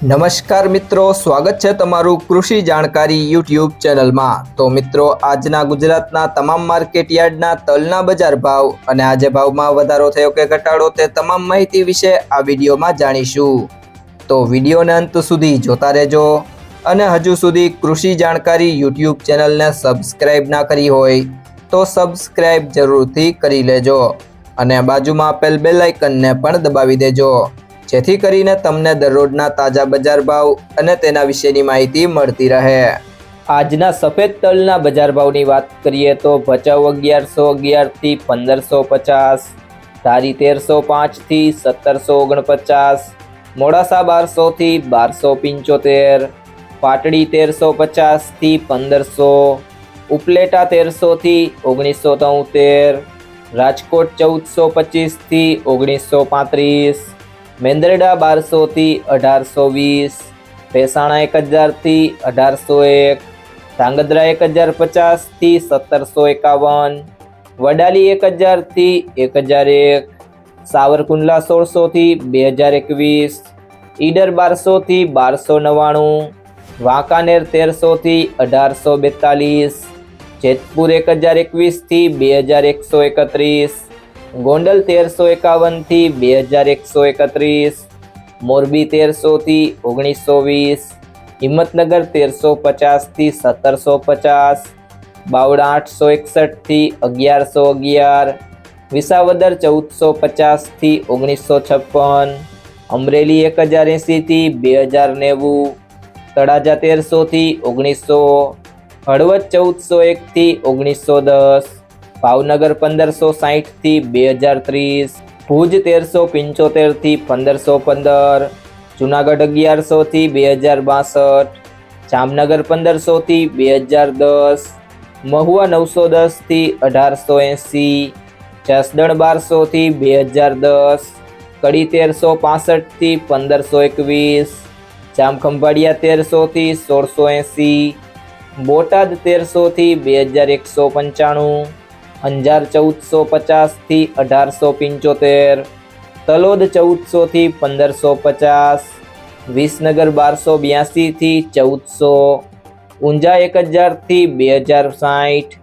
નમસ્કાર મિત્રો, સ્વાગત છે તમારું કૃષિ જાણકારી યુટ્યુબ ચેનલમાં। તો મિત્રો, આજના ગુજરાતના તમામ માર્કેટ યાર્ડના તલના બજાર ભાવ અને આજે ભાવમાં વધારો થયો કે ઘટાડો તે તમામ માહિતી વિશે આ વિડીયોમાં જાણીશું। તો વિડીયોને અંત સુધી જોતા રહેજો અને હજુ સુધી કૃષિ જાણકારી યુટ્યુબ ચેનલને સબસ્ક્રાઇબ ના કરી હોય તો સબસ્ક્રાઇબ જરૂરથી કરી લેજો અને બાજુમાં આપેલ બેલ આઇકનને પણ દબાવી દેજો, જેથી કરીને તમને દરરોજના તાજા બજાર ભાવ અને તેના વિશેની માહિતી મળતી રહે। આજના સફેદ તલના બજાર ભાવની વાત કરીએ તો ભચાઉ 1111 થી 1550, ધારી 1305 થી 1749, મોડાસા 1200 થી 1275, પાટડી 1350 થી 1500, ઉપલેટા 1300 થી 1973, રાજકોટ 1425 થી 1935, મેંદરડા 1200 થી 1820, ભેસાણા 1000 થી 1801, ધાંગધ્રા 1050 થી 1751, વડાલી 1000 થી 1001, સાવરકુંડલા 1600 થી 2021, ઈડર 1200 થી 1299, વાંકાનેર 1300 થી 1842, જેતપુર 1021 થી 2131, ગોંડલ 1351 થી 2131, મોરબી 1300 થી 1920, હિંમતનગર 1350 થી 1750, બાવળા 861 થી 1111, વિસાવદર 1450 થી 1956, અમરેલી 1080 થી 2090, તળાજા 1300 થી 1900, હળવદ 1401 થી 1910, ભાવનગર 1560 થી 2030, ભુજ 1375 થી 1515, જુનાગઢ 1100 થી 2062, જામનગર 1500 થી 2010, મહુવા 910 થી 1880, જસદણ 1200 થી 2010, કડી 1365 થી 1521, જામખંભાળિયા 1300 થી 1680, બોટાદ 1300 થી 2195, અંજાર 1450 થી 1875, તલોદ 1400 થી 1550, વિસનગર 1282 થી 1400, ઊંઝા 1000 થી 2060,